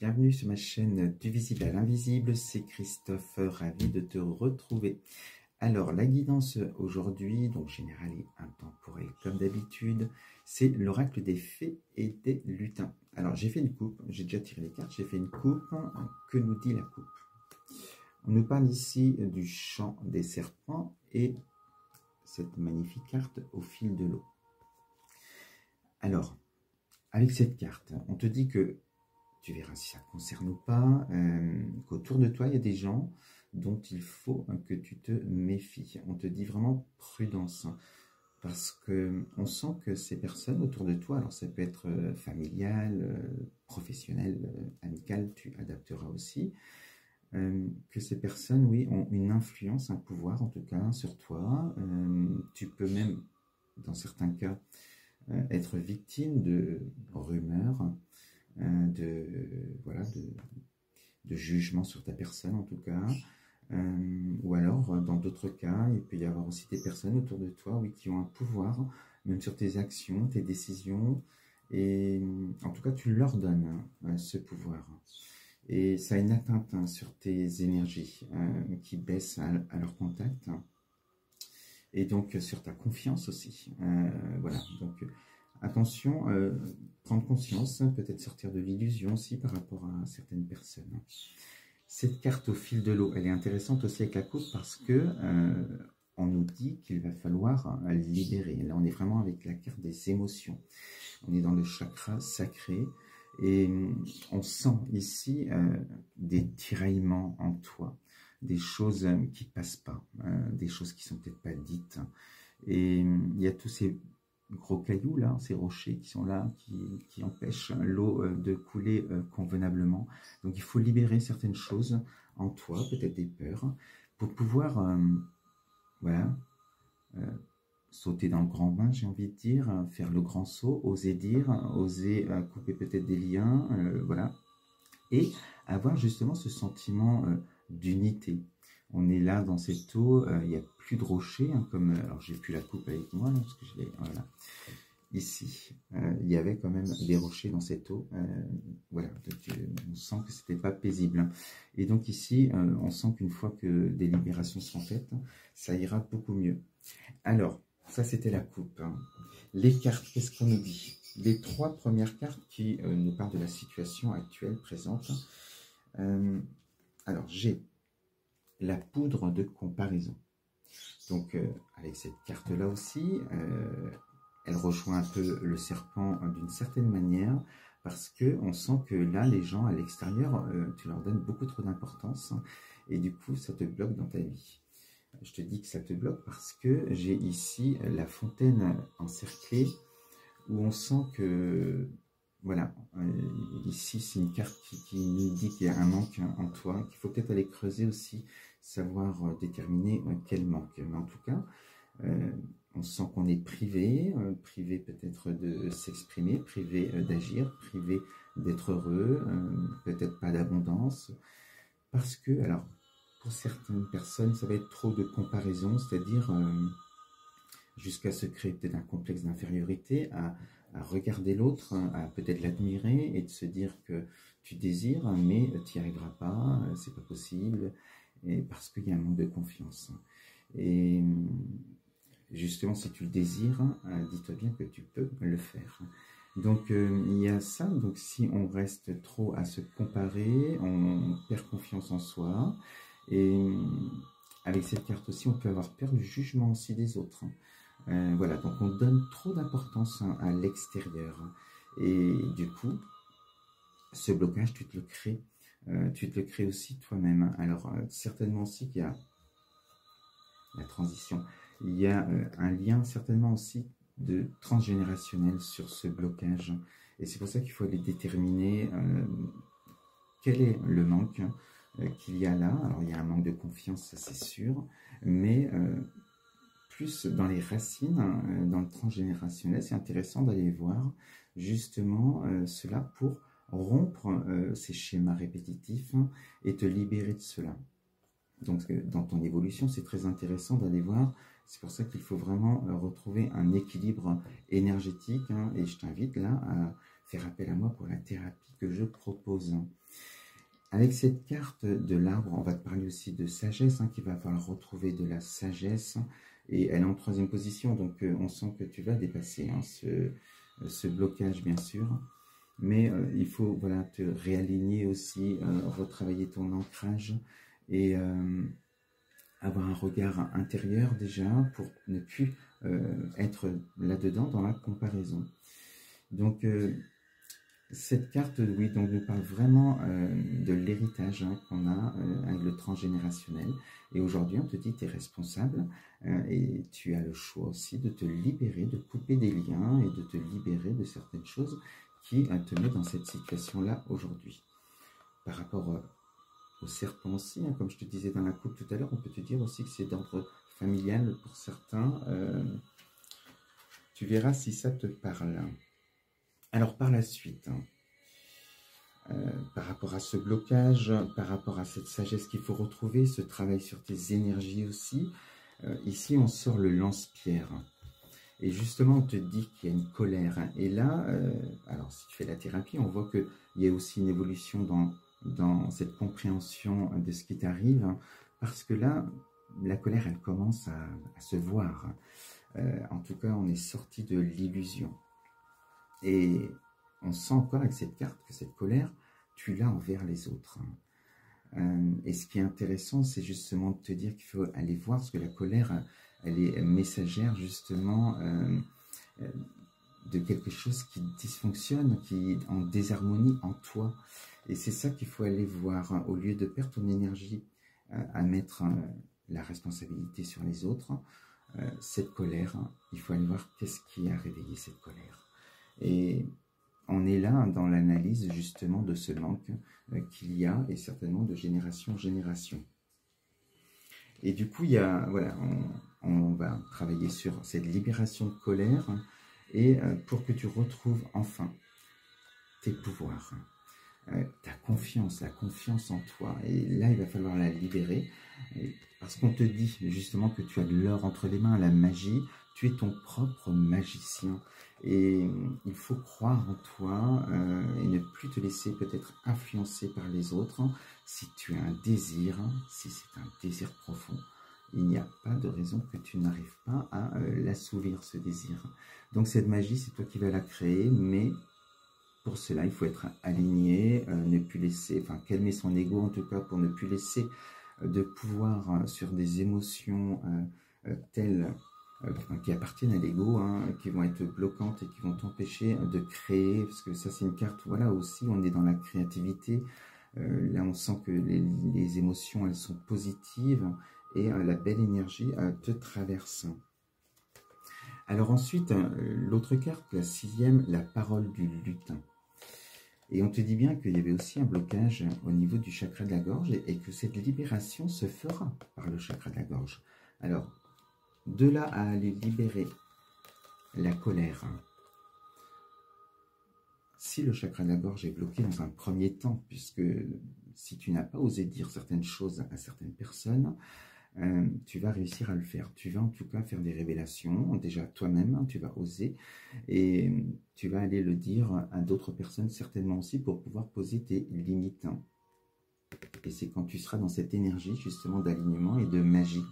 bienvenue sur ma chaîne du visible à l'invisible, c'est Christophe, ravi de te retrouver. Alors la guidance aujourd'hui, donc générale et intemporelle comme d'habitude, c'est l'oracle des fées et des lutins. Alors j'ai fait une coupe, j'ai déjà tiré les cartes, j'ai fait une coupe. Que nous dit la coupe? On nous parle ici du chant des serpents et cette magnifique carte au fil de l'eau. Alors, avec cette carte, on te dit que, tu verras si ça te concerne ou pas, qu'autour de toi, il y a des gens dont il faut que tu te méfies. On te dit vraiment prudence, parce qu'on sent que ces personnes autour de toi, alors ça peut être familial, professionnel, amical, tu adapteras aussi, que ces personnes, oui, ont une influence, un pouvoir en tout cas sur toi. Tu peux même, dans certains cas, être victime de rumeurs, voilà, de jugements sur ta personne en tout cas, ou alors dans d'autres cas, il peut y avoir aussi des personnes autour de toi, oui, qui ont un pouvoir, même sur tes actions, tes décisions, et en tout cas tu leur donnes ce pouvoir. Et ça a une atteinte sur tes énergies qui baissent à leur contact. Et donc sur ta confiance aussi. Voilà, donc attention, prendre conscience, peut-être sortir de l'illusion aussi par rapport à certaines personnes. Cette carte au fil de l'eau, elle est intéressante aussi avec la coupe parce que on nous dit qu'il va falloir libérer. Là, on est vraiment avec la carte des émotions. On est dans le chakra sacré et on sent ici des tiraillements en toi, des choses qui ne passent pas, des choses qui ne sont peut-être pas dites. Et il y a tous ces gros cailloux là, ces rochers qui sont là, qui empêchent l'eau de couler convenablement. Donc il faut libérer certaines choses en toi, peut-être des peurs, pour pouvoir voilà, sauter dans le grand bain, j'ai envie de dire, faire le grand saut, oser dire, oser couper peut-être des liens, voilà, et avoir justement ce sentiment d'unité. On est là dans cette eau, il n'y a plus de rochers, hein, comme, alors j'ai plus la coupe avec moi, là, parce que je l'ai, voilà, ici, il y avait quand même des rochers dans cette eau, voilà, donc, on sent que c'était pas paisible. Et donc ici, on sent qu'une fois que des libérations seront faites, ça ira beaucoup mieux. Alors, ça c'était la coupe. Les cartes, qu'est-ce qu'on nous dit? Les trois premières cartes qui nous parlent de la situation actuelle, présente. Alors, j'ai la poudre de comparaison. Donc, avec cette carte-là aussi, elle rejoint un peu le serpent d'une certaine manière, parce qu'on sent que là, les gens à l'extérieur, tu leur donnes beaucoup trop d'importance, et du coup, ça te bloque dans ta vie. Je te dis que ça te bloque parce que j'ai ici la fontaine encerclée, où on sent que, voilà, ici c'est une carte qui nous dit qu'il y a un manque en toi, qu'il faut peut-être aller creuser aussi, savoir déterminer quel manque. Mais en tout cas, on sent qu'on est privé, privé peut-être de s'exprimer, privé d'agir, privé d'être heureux, peut-être pas d'abondance, parce que, alors, pour certaines personnes, ça va être trop de comparaison, c'est-à-dire jusqu'à se créer peut-être un complexe d'infériorité, à regarder l'autre, à peut-être l'admirer et de se dire que tu désires, mais tu n'y arriveras pas, c'est pas possible, et parce qu'il y a un manque de confiance. Et justement, si tu le désires, dis-toi bien que tu peux le faire. Donc, il y a ça. Donc, si on reste trop à se comparer, on perd confiance en soi. Et avec cette carte aussi, on peut avoir peur du jugement aussi des autres. Voilà, donc on donne trop d'importance à l'extérieur. Et du coup, ce blocage, tu te le crées. Tu te le crées aussi toi-même. Alors, certainement aussi qu'il y a la transition. Il y a un lien certainement aussi de transgénérationnel sur ce blocage. Et c'est pour ça qu'il faut aller déterminer quel est le manque qu'il y a là. Alors, il y a un manque de confiance, ça c'est sûr, mais plus dans les racines, dans le transgénérationnel, c'est intéressant d'aller voir justement cela pour rompre ces schémas répétitifs et te libérer de cela. Donc, dans ton évolution, c'est très intéressant d'aller voir. C'est pour ça qu'il faut vraiment retrouver un équilibre énergétique. Et je t'invite là à faire appel à moi pour la thérapie que je propose. Avec cette carte de l'arbre, on va te parler aussi de sagesse, hein, qu'il va falloir retrouver de la sagesse. Et elle est en troisième position, donc on sent que tu vas dépasser hein, ce blocage, bien sûr. Mais il faut voilà, te réaligner aussi, retravailler ton ancrage et avoir un regard intérieur déjà pour ne plus être là-dedans dans la comparaison. Donc, cette carte, oui, donc nous parle vraiment de l'héritage hein, qu'on a avec le transgénérationnel. Et aujourd'hui, on te dit que tu es responsable et tu as le choix aussi de te libérer, de couper des liens et de te libérer de certaines choses qui te mettent dans cette situation-là aujourd'hui. Par rapport au serpent aussi, hein, comme je te disais dans la coupe tout à l'heure, on peut te dire aussi que c'est d'ordre familial pour certains. Tu verras si ça te parle. Alors par la suite, par rapport à ce blocage, par rapport à cette sagesse qu'il faut retrouver, ce travail sur tes énergies aussi, ici on sort le lance-pierre. Et justement, on te dit qu'il y a une colère. Et là, alors si tu fais la thérapie, on voit qu'il y a aussi une évolution dans cette compréhension de ce qui t'arrive. Parce que là, la colère, elle commence à se voir. En tout cas, on est sorti de l'illusion. Et on sent encore avec cette carte que cette colère, tu l'as envers les autres. Et ce qui est intéressant, c'est justement de te dire qu'il faut aller voir, parce que la colère, elle est messagère justement de quelque chose qui dysfonctionne, qui est en désharmonie en toi. Et c'est ça qu'il faut aller voir, hein, au lieu de perdre ton énergie à mettre la responsabilité sur les autres. Cette colère, il faut aller voir qu'est-ce qui a réveillé cette colère. Et on est là dans l'analyse justement de ce manque qu'il y a, et certainement de génération en génération. Et du coup, il y a, voilà, on va travailler sur cette libération de colère, et pour que tu retrouves enfin tes pouvoirs, ta confiance, la confiance en toi. Et là, il va falloir la libérer, parce qu'on te dit justement que tu as de l'or entre les mains, la magie, tu es ton propre magicien. Et il faut croire en toi et ne plus te laisser peut-être influencer par les autres. Si tu as un désir, si c'est un désir profond, il n'y a pas de raison que tu n'arrives pas à l'assouvir, ce désir. Donc cette magie, c'est toi qui vas la créer, mais pour cela, il faut être aligné, ne plus laisser, enfin calmer son ego en tout cas, pour ne plus laisser de pouvoir sur des émotions telles qui appartiennent à l'ego, hein, qui vont être bloquantes et qui vont t'empêcher de créer, parce que ça c'est une carte, voilà, aussi on est dans la créativité, là on sent que les émotions elles sont positives et la belle énergie te traverse. Alors ensuite, l'autre carte, la sixième, la parole du lutin. Et on te dit bien qu'il y avait aussi un blocage au niveau du chakra de la gorge et que cette libération se fera par le chakra de la gorge. Alors, de là à aller libérer la colère, si le chakra de la gorge est bloqué dans un premier temps, puisque si tu n'as pas osé dire certaines choses à certaines personnes, tu vas réussir à le faire. Tu vas en tout cas faire des révélations, déjà toi-même, tu vas oser, et tu vas aller le dire à d'autres personnes certainement aussi pour pouvoir poser tes limites. Et c'est quand tu seras dans cette énergie justement d'alignement et de magie.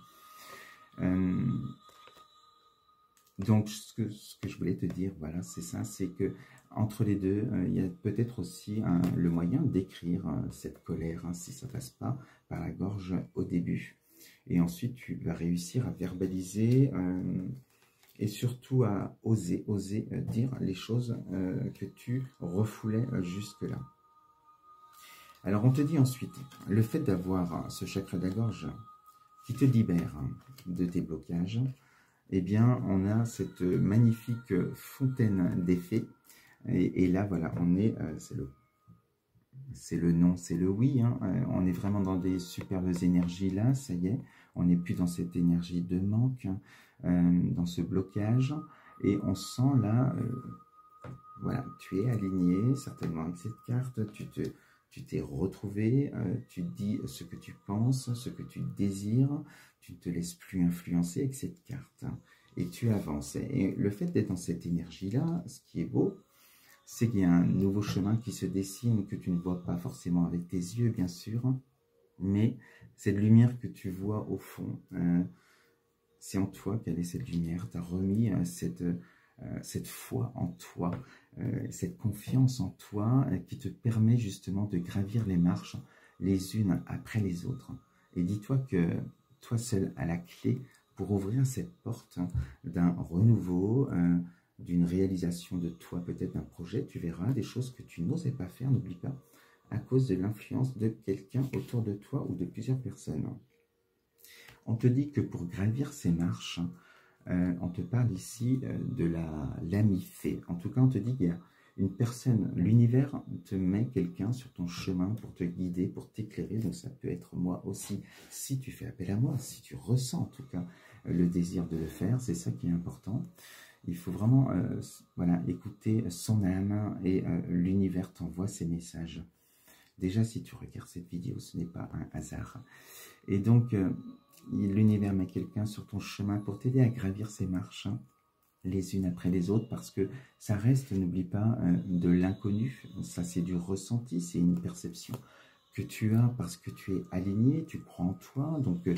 Donc ce que je voulais te dire, voilà, c'est ça, c'est que entre les deux, il y a peut-être aussi le moyen d'écrire cette colère, hein, si ça passe pas par la gorge au début. Et ensuite, tu vas réussir à verbaliser et surtout à oser dire les choses que tu refoulais jusque-là. Alors, on te dit ensuite, le fait d'avoir ce chakra de la gorge qui te libère de tes blocages, eh bien, on a cette magnifique fontaine d'effets. Et là, voilà, on est, c'est le non, c'est le oui. Hein. On est vraiment dans des superbes énergies là, ça y est. On n'est plus dans cette énergie de manque, dans ce blocage. Et on sent là, voilà, tu es aligné certainement avec cette carte. Tu t'es retrouvé, tu dis ce que tu penses, ce que tu désires. Tu ne te laisses plus influencer avec cette carte. Et tu avances. Et le fait d'être dans cette énergie-là, ce qui est beau, c'est qu'il y a un nouveau chemin qui se dessine, que tu ne vois pas forcément avec tes yeux, bien sûr, mais cette lumière que tu vois au fond, c'est en toi qu'elle est cette lumière. Tu as remis cette foi en toi, cette confiance en toi qui te permet justement de gravir les marches les unes après les autres. Et dis-toi que toi seul as la clé pour ouvrir cette porte d'un renouveau, d'une réalisation de toi, peut-être d'un projet. Tu verras des choses que tu n'osais pas faire, n'oublie pas, à cause de l'influence de quelqu'un autour de toi ou de plusieurs personnes. On te dit que pour gravir ces marches, on te parle ici de l'ami fée. En tout cas, on te dit qu'il y a une personne, l'univers te met quelqu'un sur ton chemin pour te guider, pour t'éclairer. Donc ça peut être moi aussi, si tu fais appel à moi, si tu ressens en tout cas le désir de le faire, c'est ça qui est important. Il faut vraiment voilà, écouter son âme et l'univers t'envoie ces messages. Déjà, si tu regardes cette vidéo, ce n'est pas un hasard. Et donc, l'univers met quelqu'un sur ton chemin pour t'aider à gravir ces marches, les unes après les autres, parce que ça reste, n'oublie pas, de l'inconnu. Ça, c'est du ressenti, c'est une perception que tu as parce que tu es aligné, tu crois en toi. Donc,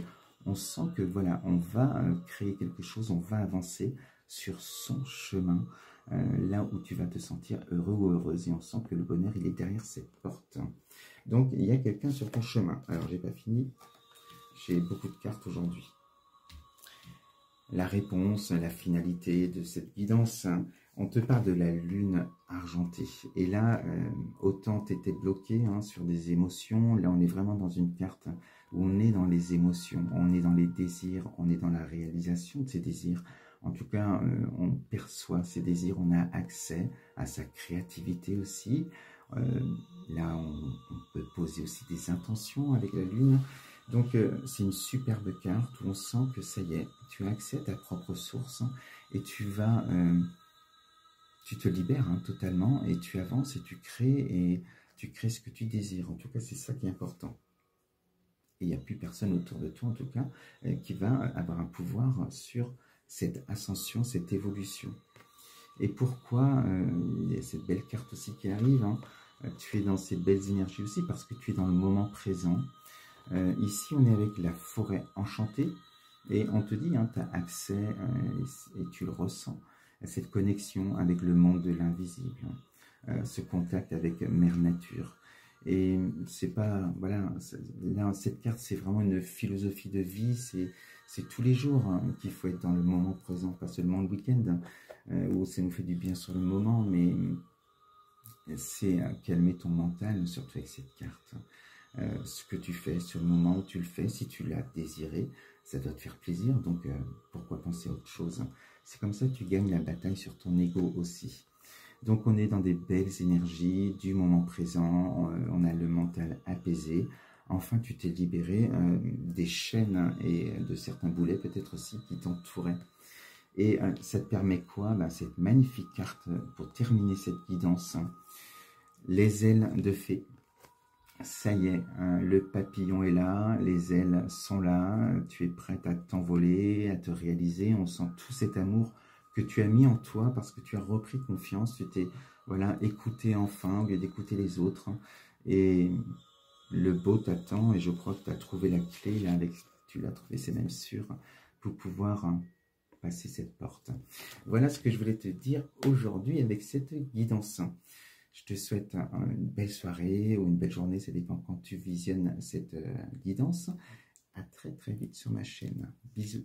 on sent que, voilà, on va créer quelque chose, on va avancer sur son chemin, là où tu vas te sentir heureux ou heureuse. Et on sent que le bonheur, il est derrière cette porte. Donc, il y a quelqu'un sur ton chemin. Alors, j'ai pas fini. J'ai beaucoup de cartes aujourd'hui. La réponse, la finalité de cette guidance, on te parle de la lune argentée. Et là, autant tu étais bloqué sur des émotions, là on est vraiment dans une carte où on est dans les émotions, on est dans les désirs, on est dans la réalisation de ces désirs. En tout cas, on perçoit ces désirs, on a accès à sa créativité aussi. Là, on peut poser aussi des intentions avec la lune. Donc, c'est une superbe carte où on sent que ça y est, tu as accès à ta propre source et tu vas, tu te libères totalement et tu avances et tu crées ce que tu désires. En tout cas, c'est ça qui est important. Et il n'y a plus personne autour de toi, en tout cas, qui va avoir un pouvoir sur cette ascension, cette évolution. Et pourquoi il y a cette belle carte aussi qui arrive, tu es dans ces belles énergies aussi parce que tu es dans le moment présent. Ici, on est avec la forêt enchantée et on te dit, tu as accès et tu le ressens, à cette connexion avec le monde de l'invisible, ce contact avec Mère Nature. Et c'est pas, voilà, là, cette carte, c'est vraiment une philosophie de vie, c'est tous les jours qu'il faut être dans le moment présent, pas seulement le week-end, où ça nous fait du bien sur le moment, mais c'est calmer ton mental, surtout avec cette carte. Ce que tu fais sur le moment où tu le fais, si tu l'as désiré, ça doit te faire plaisir, donc pourquoi penser à autre chose? C'est comme ça que tu gagnes la bataille sur ton ego aussi. Donc on est dans des belles énergies du moment présent, on a le mental apaisé, enfin tu t'es libéré des chaînes et de certains boulets peut-être aussi qui t'entouraient. Et ça te permet quoi? Cette magnifique carte pour terminer cette guidance, les ailes de fée. Ça y est, le papillon est là, les ailes sont là, tu es prête à t'envoler, à te réaliser. On sent tout cet amour que tu as mis en toi parce que tu as repris confiance, tu t'es écouté enfin au lieu d'écouter les autres. Et le beau t'attend et je crois que tu as trouvé la clé, là, tu l'as trouvé, c'est même sûr, pour pouvoir passer cette porte. Voilà ce que je voulais te dire aujourd'hui avec cette guidance. Je te souhaite une belle soirée ou une belle journée, ça dépend quand tu visionnes cette guidance. À très très vite sur ma chaîne. Bisous.